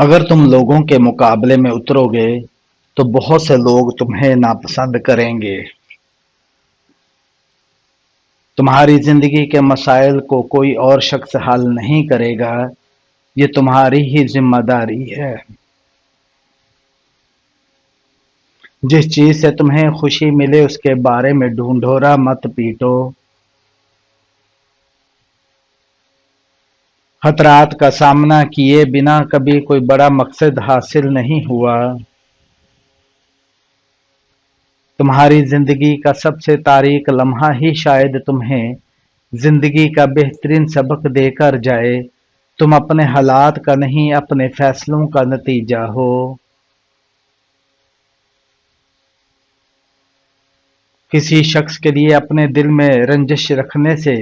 اگر تم لوگوں کے مقابلے میں اترو گے تو بہت سے لوگ تمہیں ناپسند کریں گے۔ تمہاری زندگی کے مسائل کو کوئی اور شخص حل نہیں کرے گا، یہ تمہاری ہی ذمہ داری ہے۔ جس چیز سے تمہیں خوشی ملے اس کے بارے میں ڈھنڈورا مت پیٹو۔ خطرات کا سامنا کیے بنا کبھی کوئی بڑا مقصد حاصل نہیں ہوا۔ تمہاری زندگی کا سب سے تاریک لمحہ ہی شاید تمہیں زندگی کا بہترین سبق دے کر جائے۔ تم اپنے حالات کا نہیں، اپنے فیصلوں کا نتیجہ ہو۔ کسی شخص کے لیے اپنے دل میں رنجش رکھنے سے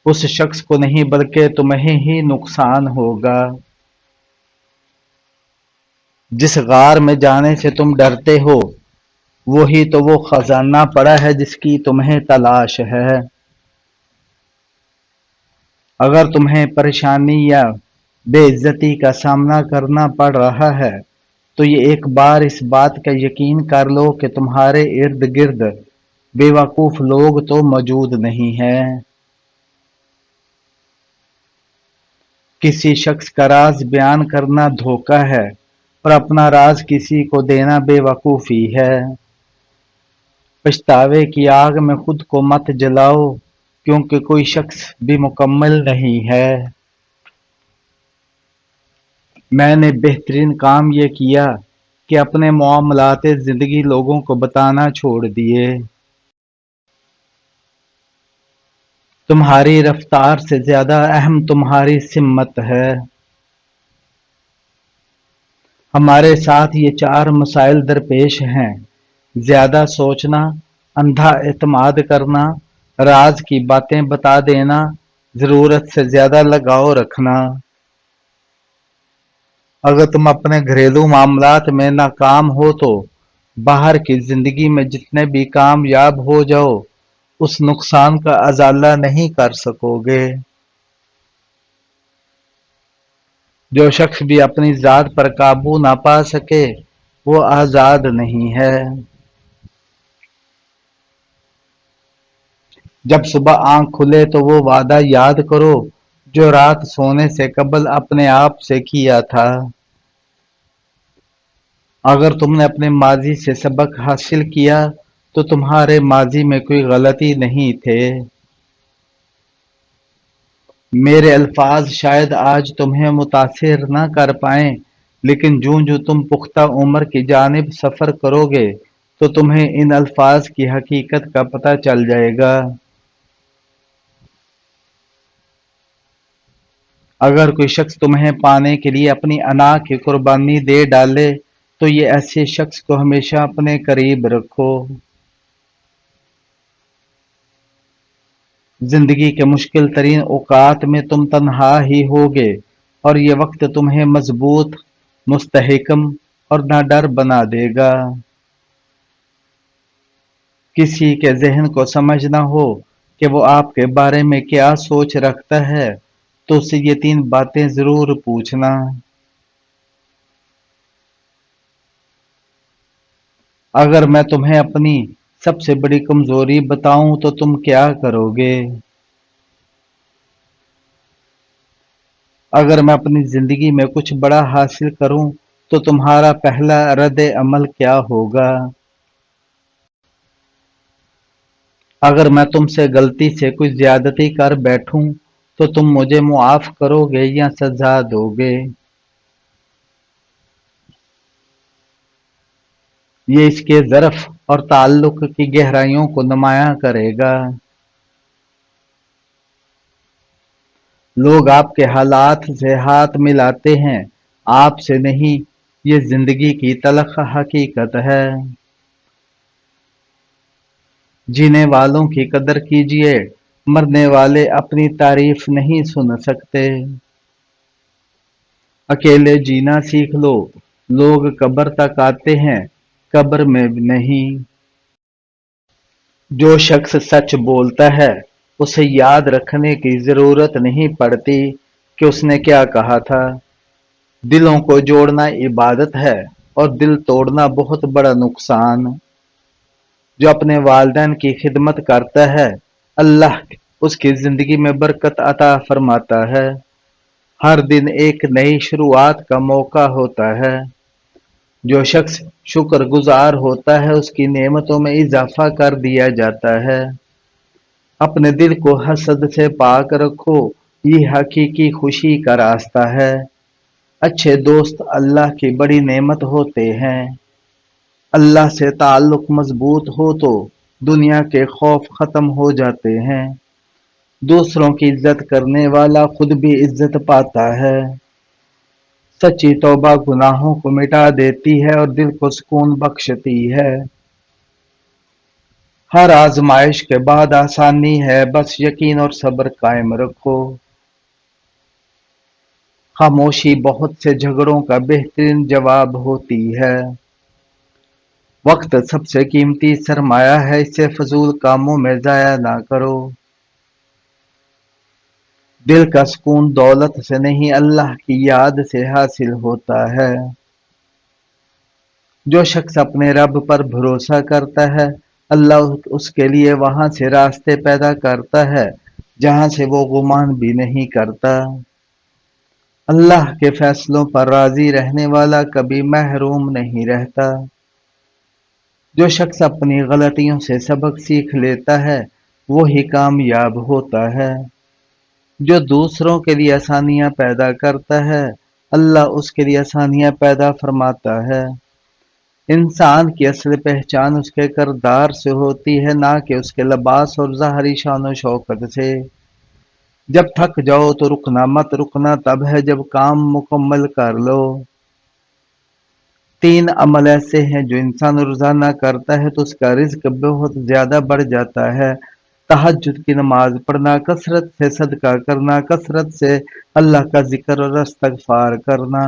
اس شخص کو نہیں بلکہ تمہیں ہی نقصان ہوگا۔ جس غار میں جانے سے تم ڈرتے ہو وہی تو وہ خزانہ پڑا ہے جس کی تمہیں تلاش ہے۔ اگر تمہیں پریشانی یا بے عزتی کا سامنا کرنا پڑ رہا ہے تو یہ ایک بار اس بات کا یقین کر لو کہ تمہارے ارد گرد بے وقوف لوگ تو موجود نہیں ہیں۔ کسی شخص کا راز بیان کرنا دھوکہ ہے اور اپنا راز کسی کو دینا بے وقوفی ہے۔ پچھتاوے کی آگ میں خود کو مت جلاؤ کیونکہ کوئی شخص بھی مکمل نہیں ہے۔ میں نے بہترین کام یہ کیا کہ اپنے معاملات زندگی لوگوں کو بتانا چھوڑ دیے۔ تمہاری رفتار سے زیادہ اہم تمہاری سمت ہے۔ ہمارے ساتھ یہ چار مسائل درپیش ہیں: زیادہ سوچنا، اندھا اعتماد کرنا، راز کی باتیں بتا دینا، ضرورت سے زیادہ لگاؤ رکھنا۔ اگر تم اپنے گھریلو معاملات میں ناکام ہو تو باہر کی زندگی میں جتنے بھی کامیاب ہو جاؤ اس نقصان کا ازالہ نہیں کر سکو گے۔ جو شخص بھی اپنی ذات پر قابو نہ پا سکے وہ آزاد نہیں ہے۔ جب صبح آنکھ کھلے تو وہ وعدہ یاد کرو جو رات سونے سے قبل اپنے آپ سے کیا تھا۔ اگر تم نے اپنے ماضی سے سبق حاصل کیا تو تمہارے ماضی میں کوئی غلطی نہیں تھے۔ میرے الفاظ شاید آج تمہیں متاثر نہ کر پائیں لیکن جوں جوں تم پختہ عمر کی جانب سفر کرو گے تو تمہیں ان الفاظ کی حقیقت کا پتہ چل جائے گا۔ اگر کوئی شخص تمہیں پانے کے لیے اپنی انا کی قربانی دے ڈالے تو یہ ایسے شخص کو ہمیشہ اپنے قریب رکھو۔ زندگی کے مشکل ترین اوقات میں تم تنہا ہی ہوگے اور یہ وقت تمہیں مضبوط، مستحکم اور نہ ڈر بنا دے گا۔ کسی کے ذہن کو سمجھنا ہو کہ وہ آپ کے بارے میں کیا سوچ رکھتا ہے تو اسے یہ تین باتیں ضرور پوچھنا: اگر میں تمہیں اپنی سب سے بڑی کمزوری بتاؤں تو تم کیا کرو گے؟ اگر میں اپنی زندگی میں کچھ بڑا حاصل کروں تو تمہارا پہلا رد عمل کیا ہوگا؟ اگر میں تم سے غلطی سے کچھ زیادتی کر بیٹھوں تو تم مجھے معاف کرو گے یا سزا دو گے؟ یہ اس کے ظرف اور تعلق کی گہرائیوں کو نمایاں کرے گا۔ لوگ آپ کے حالات سے ہاتھ ملاتے ہیں، آپ سے نہیں، یہ زندگی کی تلخ حقیقت ہے۔ جینے والوں کی قدر کیجئے، مرنے والے اپنی تعریف نہیں سن سکتے۔ اکیلے جینا سیکھ لو، لوگ قبر تک آتے ہیں، قبر میں نہیں۔ جو شخص سچ بولتا ہے اسے یاد رکھنے کی ضرورت نہیں پڑتی کہ اس نے کیا کہا تھا۔ دلوں کو جوڑنا عبادت ہے اور دل توڑنا بہت بڑا نقصان۔ جو اپنے والدین کی خدمت کرتا ہے اللہ اس کی زندگی میں برکت عطا فرماتا ہے۔ ہر دن ایک نئی شروعات کا موقع ہوتا ہے۔ جو شخص شکر گزار ہوتا ہے اس کی نعمتوں میں اضافہ کر دیا جاتا ہے۔ اپنے دل کو حسد سے پاک رکھو، یہ حقیقی خوشی کا راستہ ہے۔ اچھے دوست اللہ کی بڑی نعمت ہوتے ہیں۔ اللہ سے تعلق مضبوط ہو تو دنیا کے خوف ختم ہو جاتے ہیں۔ دوسروں کی عزت کرنے والا خود بھی عزت پاتا ہے۔ سچی توبہ گناہوں کو مٹا دیتی ہے اور دل کو سکون بخشتی ہے۔ ہر آزمائش کے بعد آسانی ہے، بس یقین اور صبر قائم رکھو۔ خاموشی بہت سے جھگڑوں کا بہترین جواب ہوتی ہے۔ وقت سب سے قیمتی سرمایہ ہے، اسے فضول کاموں میں ضائع نہ کرو۔ دل کا سکون دولت سے نہیں اللہ کی یاد سے حاصل ہوتا ہے۔ جو شخص اپنے رب پر بھروسہ کرتا ہے اللہ اس کے لیے وہاں سے راستے پیدا کرتا ہے جہاں سے وہ گمان بھی نہیں کرتا۔ اللہ کے فیصلوں پر راضی رہنے والا کبھی محروم نہیں رہتا۔ جو شخص اپنی غلطیوں سے سبق سیکھ لیتا ہے وہی کامیاب ہوتا ہے۔ جو دوسروں کے لیے آسانیاں پیدا کرتا ہے اللہ اس کے لیے آسانیاں پیدا فرماتا ہے۔ انسان کی اصل پہچان اس کے کردار سے ہوتی ہے، نہ کہ اس کے لباس اور ظاہری شان و شوکت سے۔ جب تھک جاؤ تو رکنا مت، رکنا تب ہے جب کام مکمل کر لو۔ 3 عمل ایسے ہیں جو انسان روزانہ کرتا ہے تو اس کا رزق بہت زیادہ بڑھ جاتا ہے۔ تہجد کی نماز پڑھنا، کثرت سے صدقہ کرنا، کثرت سے اللہ کا ذکر اور استغفار کرنا۔